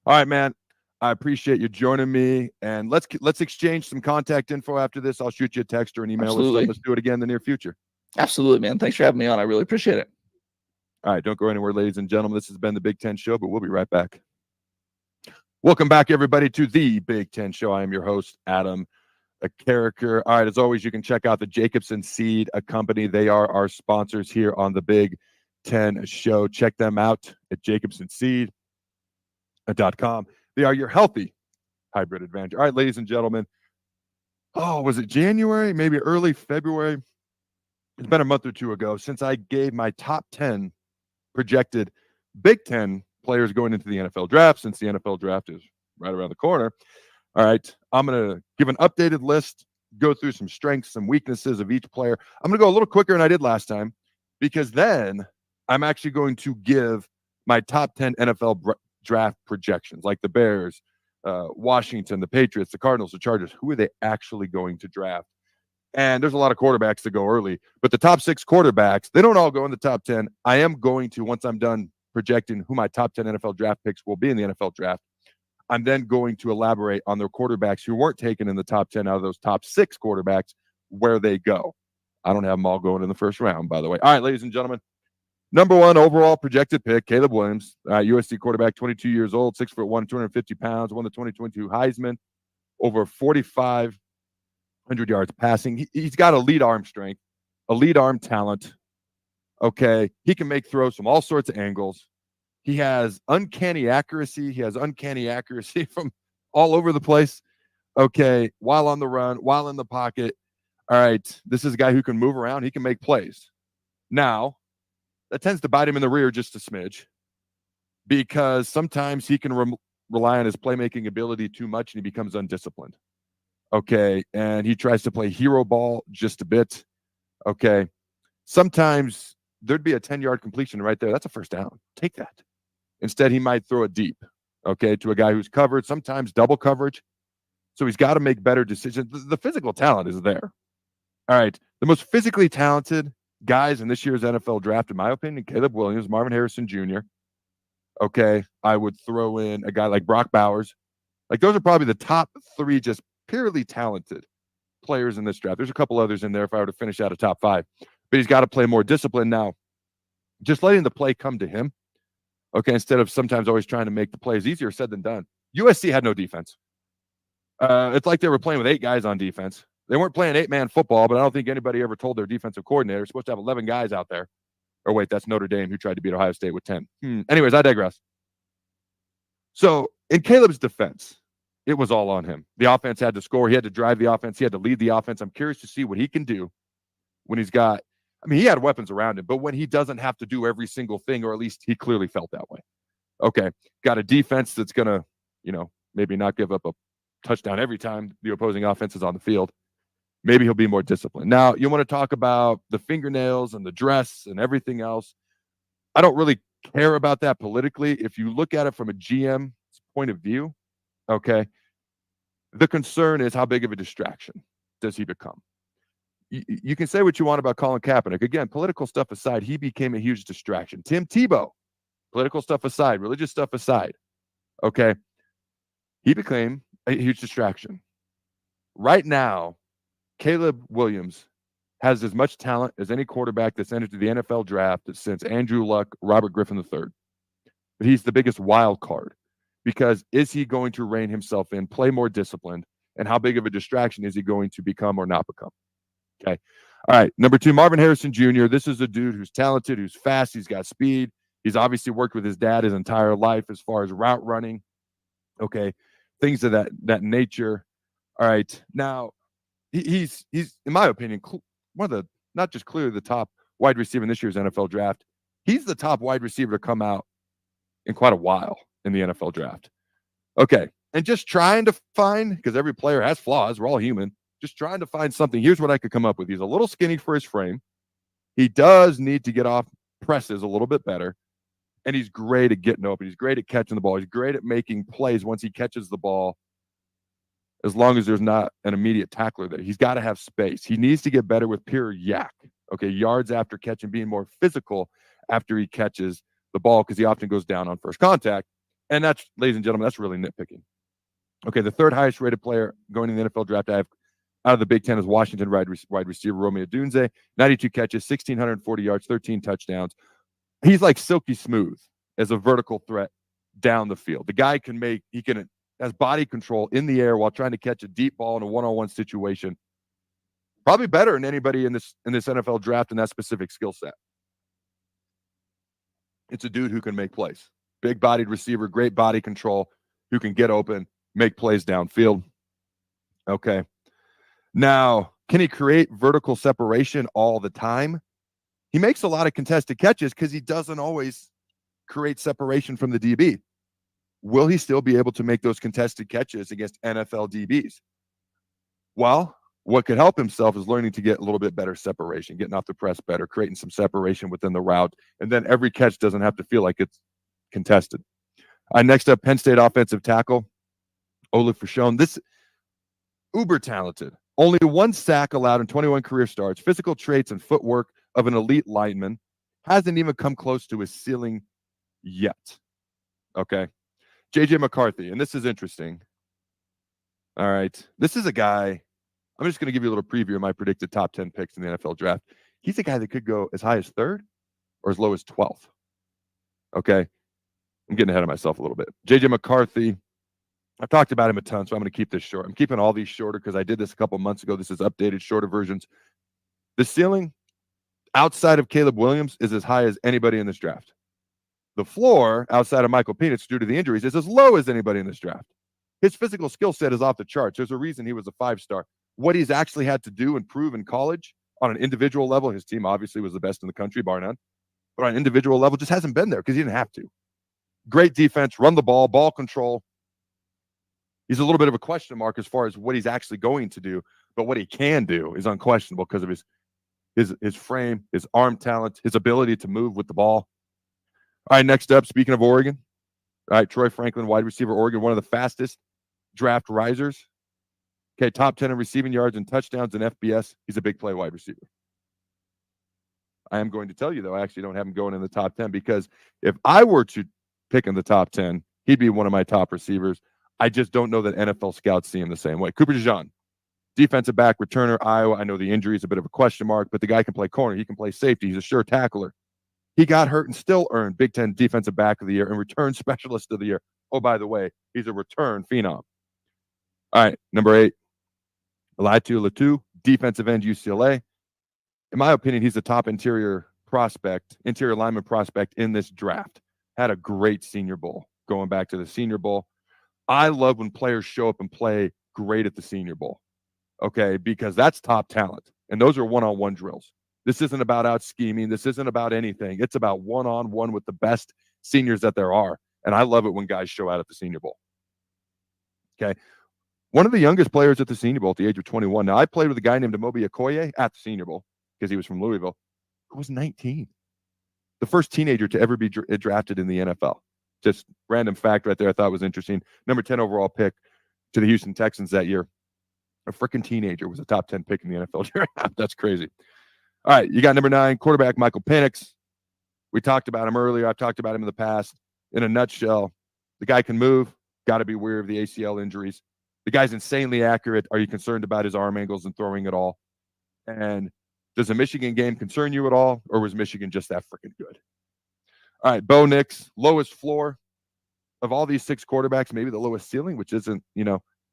All right, man. I appreciate you joining me, and let's exchange some contact info after this. I'll shoot you a text or an email. Let's do it again in the near future. Absolutely, man. Thanks for having me on. I really appreciate it. All right, don't go anywhere, ladies and gentlemen. This has been the Big Ten Show, but we'll be right back. Welcome back, everybody, to the Big Ten Show. I am your host, Adam Carricker. All right, as always, you can check out the Jacobson Seed Company. They are our sponsors here on the Big Ten Show. Check them out at jacobsonseed.com. They are your healthy hybrid advantage. All right, ladies and gentlemen. Oh, was it January? Maybe early February? It's been a month or two ago since I gave my top 10 projected Big Ten players going into the NFL draft, since the NFL draft is right around the corner. All right, I'm going to give an updated list, go through some strengths, some weaknesses of each player. I'm going to go a little quicker than I did last time, because then I'm actually going to give my top 10 NFL draft projections, like the Bears, Washington, the Patriots, the Cardinals, the Chargers. Who are they actually going to draft? And there's a lot of quarterbacks that go early, but the top 6 quarterbacks, they don't all go in the top 10. I am going to, once I'm done projecting who my top 10 NFL draft picks will be in the NFL draft, I'm then going to elaborate on their quarterbacks who weren't taken in the top 10 out of those top 6 quarterbacks, where they go. I don't have them all going in the first round, by the way. All right, ladies and gentlemen. Number 1 overall projected pick, Caleb Williams, USC quarterback, 22 years old, 6'1", 250 pounds, won the 2022 Heisman, over 4,500 yards passing. He's got elite arm strength, elite arm talent. Okay, he can make throws from all sorts of angles. He has uncanny accuracy. He has uncanny accuracy from all over the place. Okay, while on the run, while in the pocket. All right, this is a guy who can move around. He can make plays. Now, that tends to bite him in the rear just a smidge, because sometimes he can rely on his playmaking ability too much and he becomes undisciplined. Okay, and he tries to play hero ball just a bit. Okay, sometimes there'd be a 10-yard completion right there. That's a first down. Take that. Instead, he might throw it deep, okay, to a guy who's covered, sometimes double coverage. So he's got to make better decisions. The physical talent is there. All right, the most physically talented guys in this year's NFL draft, in my opinion, Caleb Williams, Marvin Harrison Jr. Okay, I would throw in a guy like Brock Bowers. Like, those are probably the top 3 just purely talented players in this draft. There's a couple others in there if I were to finish out a top 5. But he's got to play more discipline now. Just letting the play come to him, okay, instead of sometimes always trying to make the plays. Easier said than done. USC had no defense. It's like they were playing with 8 guys on defense. They weren't playing 8-man football, but I don't think anybody ever told their defensive coordinator, supposed to have 11 guys out there. Or wait, that's Notre Dame, who tried to beat Ohio State with 10. Anyways, I digress. So in Caleb's defense, it was all on him. The offense had to score. He had to drive the offense. He had to lead the offense. I'm curious to see what he can do when he's got, I mean, he had weapons around him, but when he doesn't have to do every single thing, or at least he clearly felt that way. Okay, got a defense that's going to, maybe not give up a touchdown every time the opposing offense is on the field. Maybe he'll be more disciplined. Now, you want to talk about the fingernails and the dress and everything else. I don't really care about that politically. If you look at it from a GM's point of view, okay, the concern is how big of a distraction does he become? You can say what you want about Colin Kaepernick. Again, political stuff aside, he became a huge distraction. Tim Tebow, political stuff aside, religious stuff aside, okay, he became a huge distraction. Right now, Caleb Williams has as much talent as any quarterback that's entered the NFL draft since Andrew Luck, Robert Griffin III. But he's the biggest wild card, because is he going to rein himself in, play more disciplined, and how big of a distraction is he going to become or not become? Okay. All right. Number 2, Marvin Harrison Jr. This is a dude who's talented, who's fast. He's got speed. He's obviously worked with his dad his entire life as far as route running. Okay. Things of that nature. All right. Now, he's in my opinion, one of the, not just clearly the top wide receiver in this year's NFL draft. He's the top wide receiver to come out in quite a while in the NFL draft. Okay. And just trying to find, because every player has flaws. We're all human. Just trying to find something. Here's what I could come up with. He's a little skinny for his frame. He does need to get off presses a little bit better. And he's great at getting open. He's great at catching the ball. He's great at making plays once he catches the ball, as long as there's not an immediate tackler there. He's got to have space. He needs to get better with pure yak. Okay, yards after catch and being more physical after he catches the ball, because he often goes down on first contact. And that's, ladies and gentlemen, that's really nitpicking. Okay, the 3rd highest rated player going in the NFL draft I have out of the Big Ten is Washington wide receiver Romeo Dunze, 92 catches, 1,640 yards, 13 touchdowns. He's like silky smooth as a vertical threat down the field. The guy has body control in the air while trying to catch a deep ball in a one-on-one situation. Probably better than anybody in this NFL draft in that specific skill set. It's a dude who can make plays. Big-bodied receiver, great body control, who can get open, make plays downfield. Okay. Now, can he create vertical separation all the time? He makes a lot of contested catches because he doesn't always create separation from the DB. Will he still be able to make those contested catches against NFL DBs? Well, what could help himself is learning to get a little bit better separation, getting off the press better, creating some separation within the route, and then every catch doesn't have to feel like it's contested. Next up, Penn State offensive tackle, Olaf Fashon. This uber talented. Only 1 sack allowed in 21 career starts. Physical traits and footwork of an elite lineman. Hasn't even come close to his ceiling yet. Okay. J.J. McCarthy, and this is interesting. All right. This is a guy, I'm just going to give you a little preview of my predicted top 10 picks in the NFL draft. He's a guy that could go as high as 3rd or as low as 12th. Okay. I'm getting ahead of myself a little bit. J.J. McCarthy, I've talked about him a ton, so I'm going to keep this short. I'm keeping all these shorter because I did this a couple months ago. This is updated, shorter versions. The ceiling outside of Caleb Williams is as high as anybody in this draft. The floor outside of Michael Penix due to the injuries is as low as anybody in this draft. His physical skill set is off the charts. There's a reason he was a 5-star. What he's actually had to do and prove in college on an individual level, his team obviously was the best in the country, bar none. But on an individual level, just hasn't been there because he didn't have to. Great defense, run the ball, ball control. He's a little bit of a question mark as far as what he's actually going to do, but what he can do is unquestionable because of his frame, his arm talent, his ability to move with the ball. All right, next up, speaking of Oregon. All right, Troy Franklin, wide receiver, Oregon, one of the fastest draft risers. Okay, top 10 in receiving yards and touchdowns in FBS. He's a big play wide receiver. I am going to tell you, though, I actually don't have him going in the top 10 because if I were to pick in the top 10, he'd be one of my top receivers. I just don't know that NFL scouts see him the same way. Cooper DeJean, defensive back, returner, Iowa. I know the injury is a bit of a question mark, but the guy can play corner. He can play safety. He's a sure tackler. He got hurt and still earned Big Ten Defensive Back of the Year and Return Specialist of the Year. Oh, by the way, he's a return phenom. All right, number 8, Laiatu Latu, defensive end, UCLA. In my opinion, he's the top interior lineman prospect in this draft. Had a great Senior Bowl, going back to the Senior Bowl. I love when players show up and play great at the Senior Bowl, okay, because that's top talent, and those are one-on-one drills. This isn't about out scheming. This isn't about anything. It's about one-on-one with the best seniors that there are, and I love it when guys show out at the Senior Bowl. Okay, one of the youngest players at the Senior Bowl at the age of 21. Now, I played with a guy named Amobi Okoye at the Senior Bowl because he was from Louisville, who was 19. The first teenager to ever be drafted in the NFL. Just random fact right there I thought was interesting. Number 10 overall pick to the Houston Texans that year. A freaking teenager was a top 10 pick in the NFL draft. That's crazy. All right, you got number 9, quarterback Michael Penix. We talked about him earlier. I've talked about him in the past. In a nutshell, the guy can move. Got to be aware of the ACL injuries. The guy's insanely accurate. Are you concerned about his arm angles and throwing at all? And does the Michigan game concern you at all, or was Michigan just that freaking good? All right, Bo Nix, lowest floor of all these 6 quarterbacks, maybe the lowest ceiling, which isn't,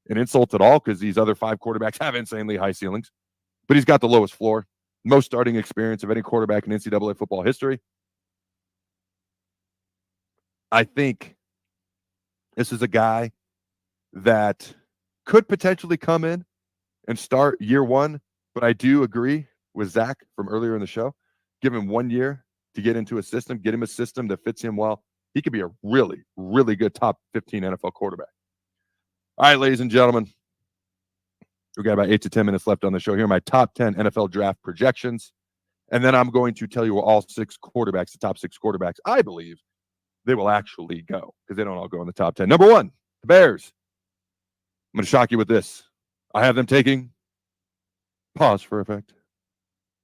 an insult at all because these other 5 quarterbacks have insanely high ceilings. But he's got the lowest floor, most starting experience of any quarterback in NCAA football history. I think this is a guy that could potentially come in and start year 1, but I do agree with Zach from earlier in the show. Give him 1 year to get into a system, get him a system that fits him well. He could be a really, really good top 15 NFL quarterback. All right, ladies and gentlemen, we've got about 8 to 10 minutes left on the show. Here are my top 10 NFL draft projections. And then I'm going to tell you all 6 quarterbacks, the top 6 quarterbacks, I believe they will actually go because they don't all go in the top 10. Number 1, the Bears. I'm going to shock you with this. I have them taking, pause for effect,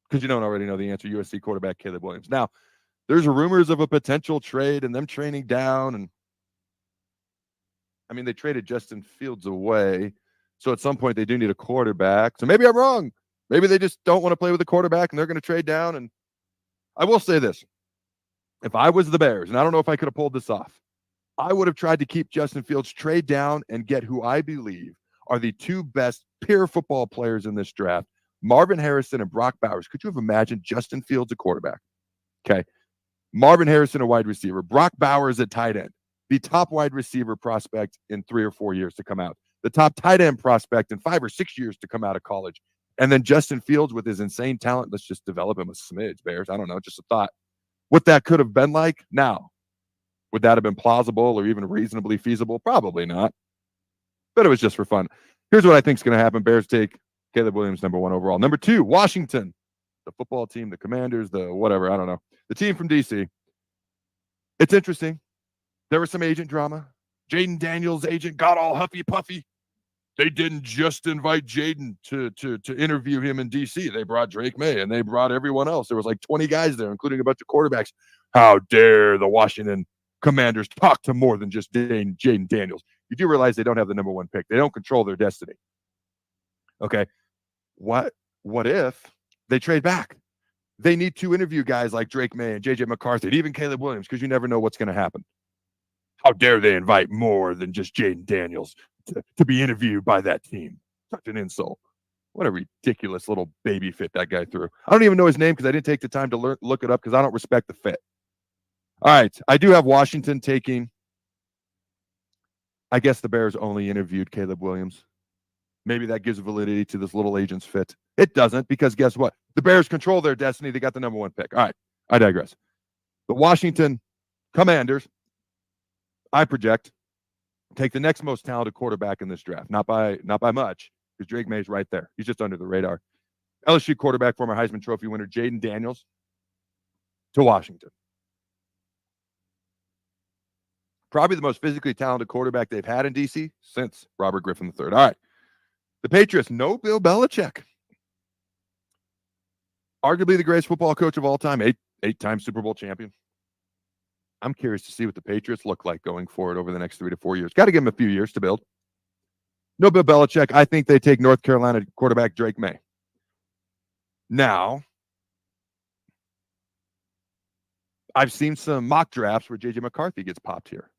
because you don't already know the answer, USC quarterback Caleb Williams. Now, there's rumors of a potential trade and them training down. And I mean, they traded Justin Fields away. So at some point, they do need a quarterback. So maybe I'm wrong. Maybe they just don't want to play with a quarterback and they're going to trade down. And I will say this. If I was the Bears, and I don't know if I could have pulled this off, I would have tried to keep Justin Fields, trade down, and get who I believe are the 2 best pure football players in this draft, Marvin Harrison and Brock Bowers. Could you have imagined Justin Fields a quarterback? Okay. Marvin Harrison, a wide receiver. Brock Bowers at tight end. The top wide receiver prospect in 3 or 4 years to come out. The top tight end prospect in 5 or 6 years to come out of college. And then Justin Fields with his insane talent. Let's just develop him a smidge, Bears. I don't know. Just a thought. What that could have been like now. Would that have been plausible or even reasonably feasible? Probably not. But it was just for fun. Here's what I think is going to happen. Bears take Caleb Williams, number 1 overall. Number 2, Washington. The football team, the Commanders, the whatever, I don't know. The team from D.C. It's interesting. There was some agent drama. Jaden Daniels' agent got all huffy puffy. They didn't just invite Jaden to interview him in D.C. They brought Drake May, and they brought everyone else. There was like 20 guys there, including a bunch of quarterbacks. How dare the Washington Commanders talk to more than just Jaden Daniels. You do realize they don't have the number 1 pick. They don't control their destiny. Okay. What if they trade back? They need to interview guys like Drake May and JJ McCarthy and even Caleb Williams because you never know what's going to happen. How dare they invite more than just Jaden Daniels to be interviewed by that team? Such an insult. What a ridiculous little baby fit that guy threw. I don't even know his name because I didn't take the time to look it up because I don't respect the fit. All right. I do have Washington taking. I guess the Bears only interviewed Caleb Williams. Maybe that gives validity to this little agent's fit. It doesn't, because guess what? The Bears control their destiny. They got the number 1 pick. All right. I digress. The Washington Commanders, I project, take the next most talented quarterback in this draft. Not by much, because Drake May's right there. He's just under the radar. LSU quarterback, former Heisman Trophy winner Jaden Daniels to Washington. Probably the most physically talented quarterback they've had in DC since Robert Griffin III. All right. The Patriots, no Bill Belichick. Arguably the greatest football coach of all time, eight-time Super Bowl champion. I'm curious to see what the Patriots look like going forward over the next 3 to 4 years. Got to give them a few years to build. No Bill Belichick. I think they take North Carolina quarterback Drake May. Now, I've seen some mock drafts where J.J. McCarthy gets popped here.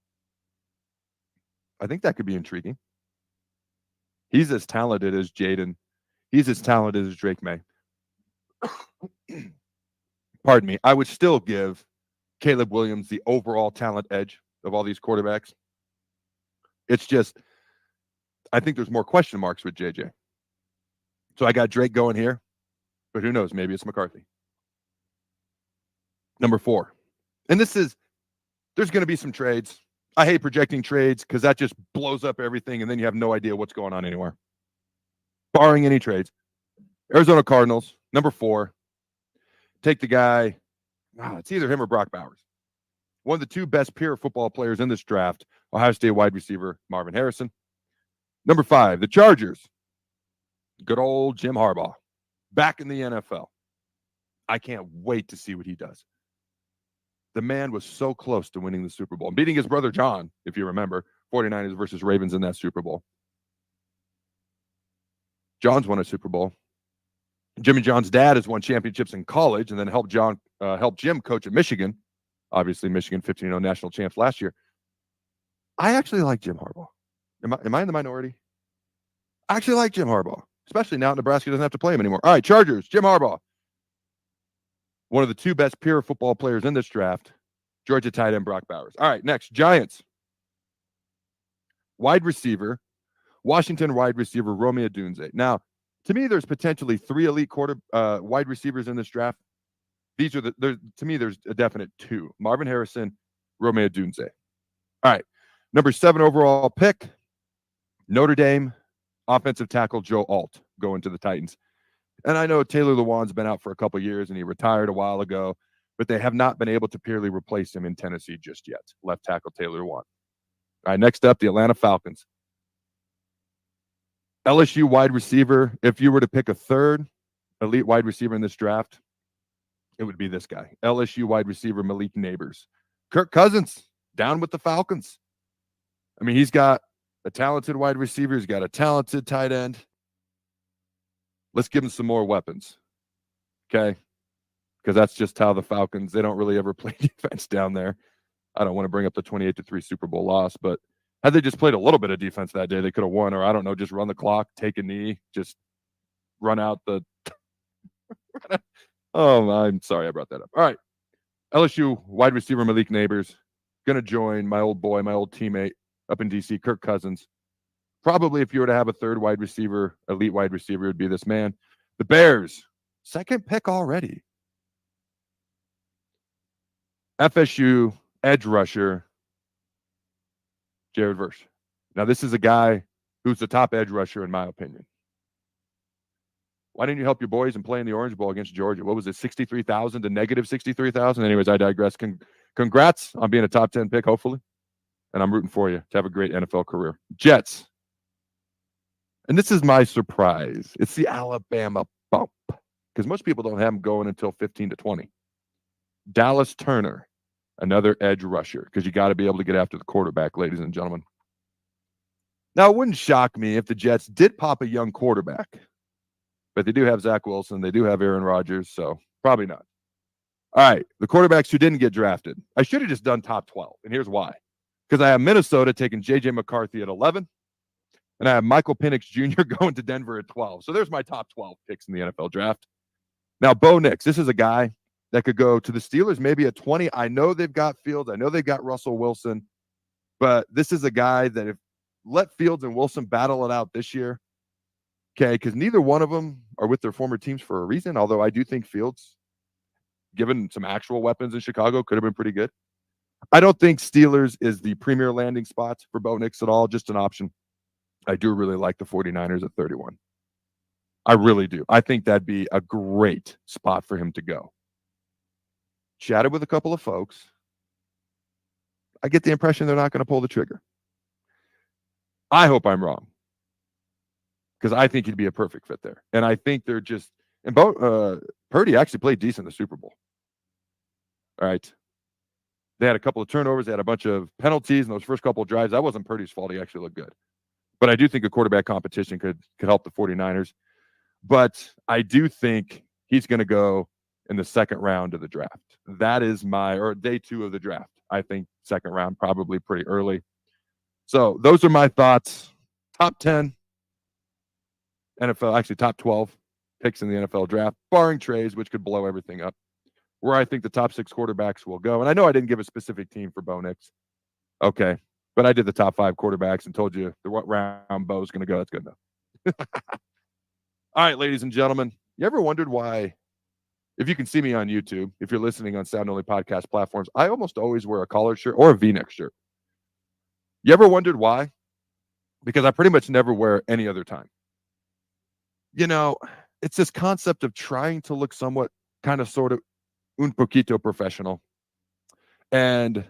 I think that could be intriguing. He's as talented as Jaden. He's as talented as Drake May. Pardon me. I would still give Caleb Williams the overall talent edge of all these quarterbacks. It's just, I think there's more question marks with JJ. So I got Drake going here, but who knows? Maybe it's McCarthy. Number 4. And there's going to be some trades. I hate projecting trades because that just blows up everything, and then you have no idea what's going on anywhere. Barring any trades. Arizona Cardinals, number 4. Take the guy, it's either him or Brock Bowers. One of the 2 best pure football players in this draft, Ohio State wide receiver Marvin Harrison. Number 5, the Chargers. Good old Jim Harbaugh. Back in the NFL. I can't wait to see what he does. The man was so close to winning the Super Bowl and beating his brother John, if you remember, 49ers versus Ravens in that Super Bowl. John's won a Super Bowl. Jimmy John's dad has won championships in college and then helped Jim coach at Michigan. Obviously, Michigan 15-0 national champs last year. I actually like Jim Harbaugh. Am I in the minority? I actually like Jim Harbaugh, especially now Nebraska doesn't have to play him anymore. All right, Chargers, Jim Harbaugh. One of the 2 best pure football players in this draft, Georgia tight end Brock Bowers. All right, next, Giants. Wide receiver, Washington wide receiver Romeo Dunze. Now, to me, there's potentially 3 elite wide receivers in this draft. These are to me, there's a definite 2. Marvin Harrison, Romeo Dunze. All right, number 7 overall pick, Notre Dame offensive tackle Joe Alt going to the Titans. And I know Taylor Lewan's been out for a couple years and he retired a while ago, but they have not been able to purely replace him in Tennessee just yet. Left tackle Taylor Lewan. All right, next up, the Atlanta Falcons. LSU wide receiver, if you were to pick a 3rd elite wide receiver in this draft, it would be this guy. LSU wide receiver Malik Neighbors. Kirk Cousins, down with the Falcons. I mean, he's got a talented wide receiver. He's got a talented tight end. Let's give him some more weapons, okay? Because that's just how the Falcons, they don't really ever play defense down there. I don't want to bring up the 28-3 Super Bowl loss, but had they just played a little bit of defense that day, they could have won, or I don't know, just run the clock, take a knee, just run out the Oh, I'm sorry I brought that up. All right. LSU wide receiver Malik Neighbors going to join my old boy, my old teammate up in D.C., Kirk Cousins. Probably if you were to have a 3rd wide receiver, elite wide receiver, it would be this man. The Bears, 2nd pick already. FSU edge rusher, Jared Verse. Now, this is a guy who's the top edge rusher, in my opinion. Why didn't you help your boys and play in the Orange Bowl against Georgia? What was it, 63,000 to negative 63,000? Anyways, I digress. Congrats on being a top 10 pick, hopefully. And I'm rooting for you to have a great NFL career. Jets. And this is my surprise. It's the Alabama bump. Because most people don't have them going until 15 to 20. Dallas Turner. Another edge rusher, because you got to be able to get after the quarterback, ladies and gentlemen. Now, it wouldn't shock me if the Jets did pop a young quarterback, but they do have Zach Wilson. They do have Aaron Rodgers, so probably not. All right, the quarterbacks who didn't get drafted. I should have just done top 12, and here's why. Because I have Minnesota taking J.J. McCarthy at 11, and I have Michael Penix Jr. going to Denver at 12. So there's my top 12 picks in the NFL draft. Now, Bo Nix, this is a guy that could go to the Steelers maybe at 20. I know they've got Fields. I know they've got Russell Wilson. But this is a guy that if let Fields and Wilson battle it out this year, okay, because neither one of them are with their former teams for a reason, although I do think Fields, given some actual weapons in Chicago, could have been pretty good. I don't think Steelers is the premier landing spot for Bo Nix at all, just an option. I do really like the 49ers at 31. I really do. I think that'd be a great spot for him to go. Chatted with a couple of folks. I get the impression they're not going to pull the trigger. I hope I'm wrong, because I think he'd be a perfect fit there. And I think they're just – and Purdy actually played decent in the Super Bowl. All right. They had a couple of turnovers. They had a bunch of penalties in those first couple of drives. That wasn't Purdy's fault. He actually looked good. But I do think a quarterback competition could help the 49ers. But I do think he's going to go in the second round of the draft. That is or day 2 of the draft. I think second round, probably pretty early. So those are my thoughts. Top 10 NFL, actually top 12 picks in the NFL draft, barring trades, which could blow everything up, where I think the top 6 quarterbacks will go. And I know I didn't give a specific team for Bo Nix. Okay. But I did the top 5 quarterbacks and told you what round Bo's going to go. That's good enough. All right, ladies and gentlemen, you ever wondered why, if you can see me on YouTube, if you're listening on Sound Only podcast platforms, I almost always wear a collared shirt or a V-neck shirt. You ever wondered why? Because I pretty much never wear any other time. You know, it's this concept of trying to look somewhat kind of sort of un poquito professional. And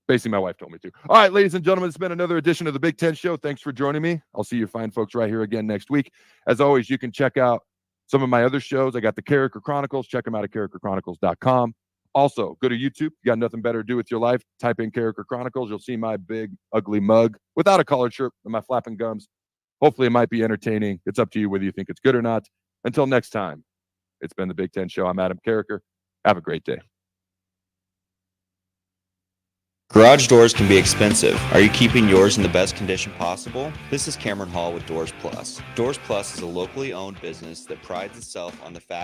basically my wife told me to. All right, ladies and gentlemen, it's been another edition of the Big Ten Show. Thanks for joining me. I'll see you fine folks right here again next week. As always, you can check out some of my other shows. I got the Character Chronicles. Check them out at characterchronicles.com. Also, go to YouTube. You got nothing better to do with your life. Type in Character Chronicles. You'll see my big, ugly mug without a collared shirt and my flapping gums. Hopefully, it might be entertaining. It's up to you whether you think it's good or not. Until next time, it's been the Big Ten Show. I'm Adam Carricker. Have a great day. Garage doors can be expensive. Are you keeping yours in the best condition possible? This is Cameron Hall with Doors Plus. Doors Plus is a locally owned business that prides itself on the fact